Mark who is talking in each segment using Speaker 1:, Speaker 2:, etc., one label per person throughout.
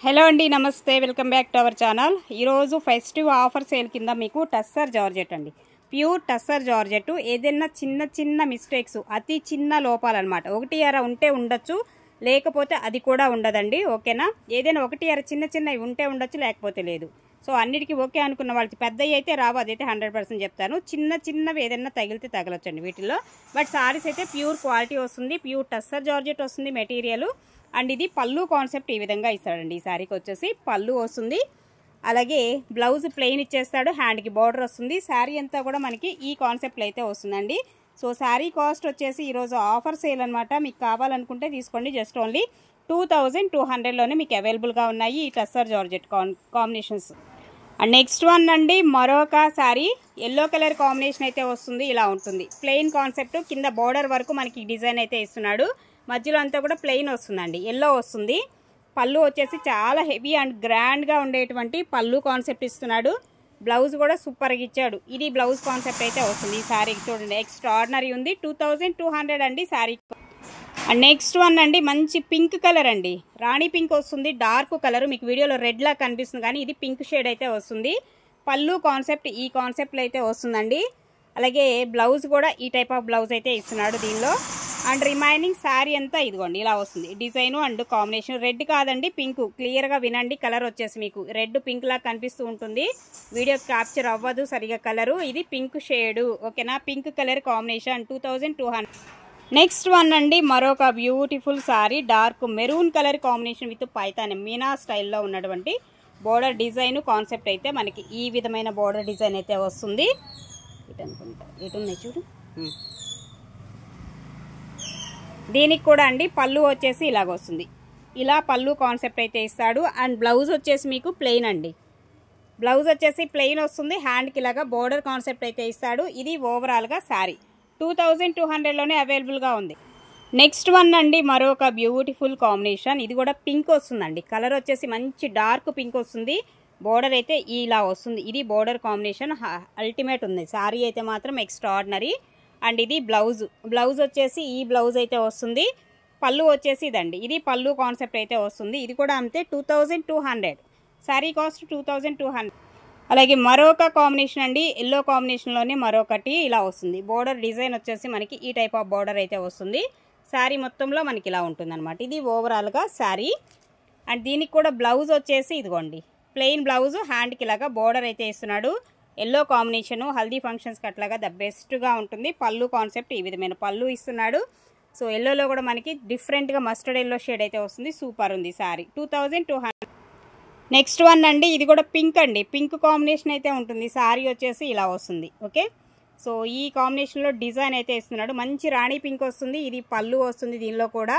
Speaker 1: Hello అండి, నమస్తే. Welcome back to our channel. ఈరోజు ఫెస్టివ్ ఆఫర్ సేల్ కింద మీకు టస్సర్ జార్జెట్ అండి, ప్యూర్ టస్సర్ జార్జెట్. ఏదైనా చిన్న చిన్న మిస్టేక్స్, అతి చిన్న లోపాలన్నమాట. ఒకటి అర ఉంటే ఉండొచ్చు, లేకపోతే అది కూడా ఉండదండి. ఓకేనా? ఏదైనా ఒకటి అర చిన్న చిన్నవి ఉంటే ఉండొచ్చు, లేకపోతే లేదు. సో అన్నిటికీ ఓకే అనుకున్న వాళ్ళకి పెద్దవి అయితే రావు, అదైతే 100% చెప్తాను. చిన్న చిన్నవి ఏదైనా తగిలితే తగలొచ్చండి వీటిల్లో. బట్ సారీస్ అయితే ప్యూర్ క్వాలిటీ వస్తుంది, ప్యూర్ టస్సర్ జార్జెట్ వస్తుంది మెటీరియల్. అండ్ ఇది పళ్ళు కాన్సెప్ట్ ఈ విధంగా ఇస్తాడండి. ఈ శారీకి వచ్చేసి పళ్ళు వస్తుంది, అలాగే బ్లౌజ్ ప్లెయిన్ ఇచ్చేస్తాడు, హ్యాండ్కి బార్డర్ వస్తుంది. శారీ అంతా కూడా మనకి ఈ కాన్సెప్ట్లో అయితే వస్తుందండి. సో శారీ కాస్ట్ వచ్చేసి ఈరోజు ఆఫర్ సేల్ అనమాట. మీకు కావాలనుకుంటే తీసుకోండి. జస్ట్ ఓన్లీ 2200లోనే మీకు అవైలబుల్గా ఉన్నాయి ఈ tussar georgette combinations. And next one అండి, మరొక శారీ ఎల్లో కలర్ కాంబినేషన్ అయితే వస్తుంది. ఇలా ఉంటుంది ప్లెయిన్ కాన్సెప్ట్, కింద బార్డర్ వరకు మనకి డిజైన్ అయితే ఇస్తున్నాడు. మధ్యలో అంతా కూడా ప్లెయిన్ వస్తుందండి, ఎల్లో వస్తుంది. పళ్ళు వచ్చేసి చాలా హెవీ అండ్ గ్రాండ్గా ఉండేటువంటి పళ్ళు కాన్సెప్ట్ ఇస్తున్నాడు. బ్లౌజ్ కూడా సూపర్గా ఇచ్చాడు. ఇది బ్లౌజ్ కాన్సెప్ట్ అయితే వస్తుంది. ఈ శారీకి చూడండి, ఎక్స్ట్రాడినరీ ఉంది. 2200 అండి శారీ. అండ్ నెక్స్ట్ వన్ అండి, మంచి పింక్ కలర్ అండి, రాణి పింక్ వస్తుంది. డార్క్ కలర్, మీకు వీడియోలో రెడ్ లా కనిపిస్తుంది కానీ ఇది పింక్ షేడ్ అయితే వస్తుంది. పళ్ళు కాన్సెప్ట్ ఈ కాన్సెప్ట్లో అయితే వస్తుందండి. అలాగే బ్లౌజ్ కూడా ఈ టైప్ ఆఫ్ బ్లౌజ్ అయితే ఇస్తున్నాడు దీనిలో. అండ్ రిమైనింగ్ శారీ అంతా ఇదిగోండి ఇలా వస్తుంది. డిజైన్ అండ్ కాంబినేషన్ రెడ్ కాదండి, పింక్. క్లియర్గా వినండి, కలర్ వచ్చేసి మీకు రెడ్ పింక్ లా కనిపిస్తూ ఉంటుంది. వీడియో క్యాప్చర్ అవ్వదు సరిగా కలరు. ఇది పింక్ షేడు, ఓకేనా? Pink colour combination 2200. Next one అండి, మరొక beautiful sari, dark maroon colour combination with Python Meena స్టైల్లో ఉన్నటువంటి బోర్డర్ డిజైన్ కాన్సెప్ట్ అయితే మనకి ఈ విధమైన బోర్డర్ డిజైన్ అయితే వస్తుంది. ఇటు అనుకుంటా, ఇటు ఉన్నాయి చూడు. దీనికి కూడా అండి పళ్ళు వచ్చేసి ఇలాగ వస్తుంది. ఇలా పళ్ళు కాన్సెప్ట్ అయితే ఇస్తాడు. అండ్ బ్లౌజ్ వచ్చేసి మీకు ప్లెయిన్ అండి, బ్లౌజ్ వచ్చేసి ప్లెయిన్ వస్తుంది. హ్యాండ్కి ఇలాగా బోర్డర్ కాన్సెప్ట్ అయితే ఇస్తాడు. ఇది ఓవరాల్గా శారీ 2200లోనే అవైలబుల్గా ఉంది. నెక్స్ట్ వన్ అండి, మరొక బ్యూటిఫుల్ కాంబినేషన్. ఇది కూడా పింక్ వస్తుందండి, కలర్ వచ్చేసి మంచి డార్క్ పింక్ వస్తుంది. బోర్డర్ అయితే ఇలా వస్తుంది. ఇది బోర్డర్ కాంబినేషన్ అల్టిమేట్ ఉంది. శారీ అయితే మాత్రం ఎక్స్ట్రాడినరీ. అండ్ ఇది బ్లౌజ్ వచ్చేసి ఈ బ్లౌజ్ అయితే వస్తుంది. పళ్ళు వచ్చేసి ఇదండి, ఇది పళ్ళు కాన్సెప్ట్ అయితే వస్తుంది. ఇది కూడా అంతే 2200. శారీ కాస్ట్ 2200. అలాగే మరొక కాంబినేషన్ అండి, ఎల్లో కాంబినేషన్లోనే మరొకటి ఇలా వస్తుంది. బోర్డర్ డిజైన్ వచ్చేసి మనకి ఈ టైప్ ఆఫ్ బోర్డర్ అయితే వస్తుంది. శారీ మొత్తంలో మనకి ఇలా ఉంటుంది అనమాట. ఇది ఓవరాల్గా శారీ. అండ్ దీనికి కూడా బ్లౌజ్ వచ్చేసి ఇదిగోండి ప్లెయిన్ బ్లౌజ్, హ్యాండ్కి ఇలాగా బోర్డర్ అయితే ఇస్తున్నాడు. ఎల్లో కాంబినేషను హల్దీ ఫంక్షన్స్కి అట్లాగా ద బెస్ట్గా ఉంటుంది. పళ్ళు కాన్సెప్ట్ ఈ విధమైన పళ్ళు ఇస్తున్నాడు. సో ఎల్లోలో కూడా మనకి డిఫరెంట్గా మస్టర్డ్ ఎల్లో షేడ్ అయితే వస్తుంది. సూపర్ ఉంది శారీ 2200. నెక్స్ట్ వన్ అండి, ఇది కూడా పింక్ అండి, పింక్ కాంబినేషన్ అయితే ఉంటుంది. శారీ వచ్చేసి ఇలా వస్తుంది. ఓకే, సో ఈ కాంబినేషన్లో డిజైన్ అయితే ఇస్తున్నాడు. మంచి రాణి పింక్ వస్తుంది. ఇది పళ్ళు వస్తుంది దీనిలో కూడా.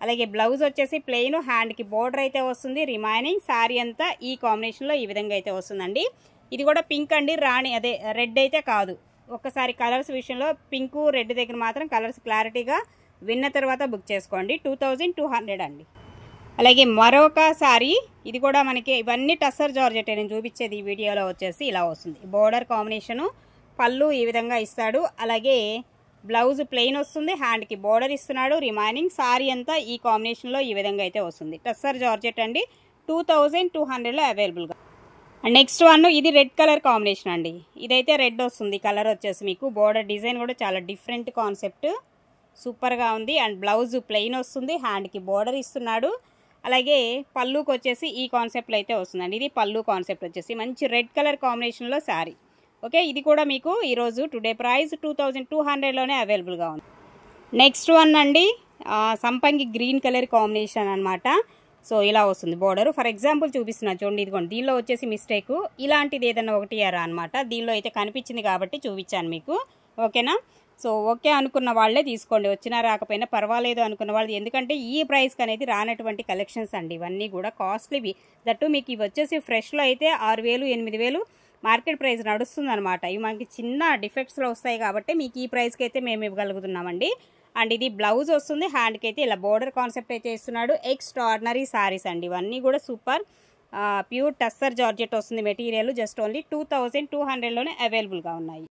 Speaker 1: అలాగే బ్లౌజ్ వచ్చేసి ప్లెయిన్, హ్యాండ్కి బోర్డర్ అయితే వస్తుంది. రిమైనింగ్ శారీ అంతా ఈ కాంబినేషన్లో ఈ విధంగా అయితే వస్తుందండి. ఇది కూడా పింక్ అండి, రాణి అదే రెడ్ అయితే కాదు. ఒక్కసారి కలర్స్ విషయంలో పింక్ రెడ్ దగ్గర మాత్రం కలర్స్ క్లారిటీగా విన్న తర్వాత బుక్ చేసుకోండి. 2200 అండి. అలాగే మరొక శారీ, ఇది కూడా మనకి ఇవన్నీ టస్సర్ జార్జెట్ నేను చూపించేది ఈ వీడియోలో వచ్చేసి ఇలా వస్తుంది. బోర్డర్ కాంబినేషను, పళ్ళు ఈ విధంగా ఇస్తాడు. అలాగే బ్లౌజ్ ప్లెయిన్ వస్తుంది, హ్యాండ్కి బోర్డర్ ఇస్తున్నాడు. రిమైనింగ్ శారీ అంతా ఈ కాంబినేషన్లో ఈ విధంగా అయితే వస్తుంది. టస్సర్ జార్జెట్ అండి 2200లో అవైలబుల్గా. అండ్ నెక్స్ట్ వన్, ఇది రెడ్ కలర్ కాంబినేషన్ అండి. ఇదైతే రెడ్ వస్తుంది కలర్ వచ్చేసి మీకు. బోర్డర్ డిజైన్ కూడా చాలా డిఫరెంట్ కాన్సెప్ట్, సూపర్గా ఉంది. అండ్ బ్లౌజ్ ప్లెయిన్ వస్తుంది, హ్యాండ్కి బోర్డర్ ఇస్తున్నాడు. అలాగే పళ్ళుకి వచ్చేసి ఈ కాన్సెప్ట్లో అయితే వస్తుందండి. ఇది పళ్ళు కాన్సెప్ట్ వచ్చేసి మంచి రెడ్ కలర్ కాంబినేషన్లో శారీ. ఓకే, ఇది కూడా మీకు ఈరోజు టుడే ప్రైస్ 2200లోనే అవైలబుల్గా ఉంది. నెక్స్ట్ వన్ అండి, సంపంగి గ్రీన్ కలర్ కాంబినేషన్ అనమాట. సో ఇలా వస్తుంది బోర్డర్. ఫర్ ఎగ్జాంపుల్ చూపిస్తున్నా చూడండి, ఇదిగోండి. దీనిలో వచ్చేసి మిస్టేక్ ఇలాంటిది ఏదైనా ఒకటి అనమాట. దీనిలో అయితే కనిపించింది కాబట్టి చూపించాను మీకు. ఓకేనా? సో ఓకే అనుకున్న వాళ్ళే తీసుకోండి, వచ్చినా రాకపోయినా పర్వాలేదు అనుకున్న వాళ్ళు. ఎందుకంటే ఈ ప్రైస్కి అనేది రానటువంటి కలెక్షన్స్ అండి ఇవన్నీ కూడా, కాస్ట్లీవి. దట్టు మీకు ఇవి వచ్చేసి ఫ్రెష్లో అయితే 6000 8000 మార్కెట్ ప్రైస్ నడుస్తుంది అనమాట. ఇవి మనకి చిన్న డిఫెక్ట్స్లో వస్తాయి కాబట్టి మీకు ఈ ప్రైస్కి అయితే మేము ఇవ్వగలుగుతున్నామండి. అండ్ ఇది బ్లౌజ్ వస్తుంది, హ్యాండ్కి అయితే ఇలా బోర్డర్ కాన్సెప్ట్ అయితే ఇస్తున్నాడు. ఎక్స్ట్రాడినరీ శారీస్ అండి ఇవన్నీ కూడా. సూపర్ ప్యూర్ టస్సర్ జార్జెట్ వస్తుంది మెటీరియల్. జస్ట్ ఓన్లీ 2200లోనే అవైలబుల్గా ఉన్నాయి.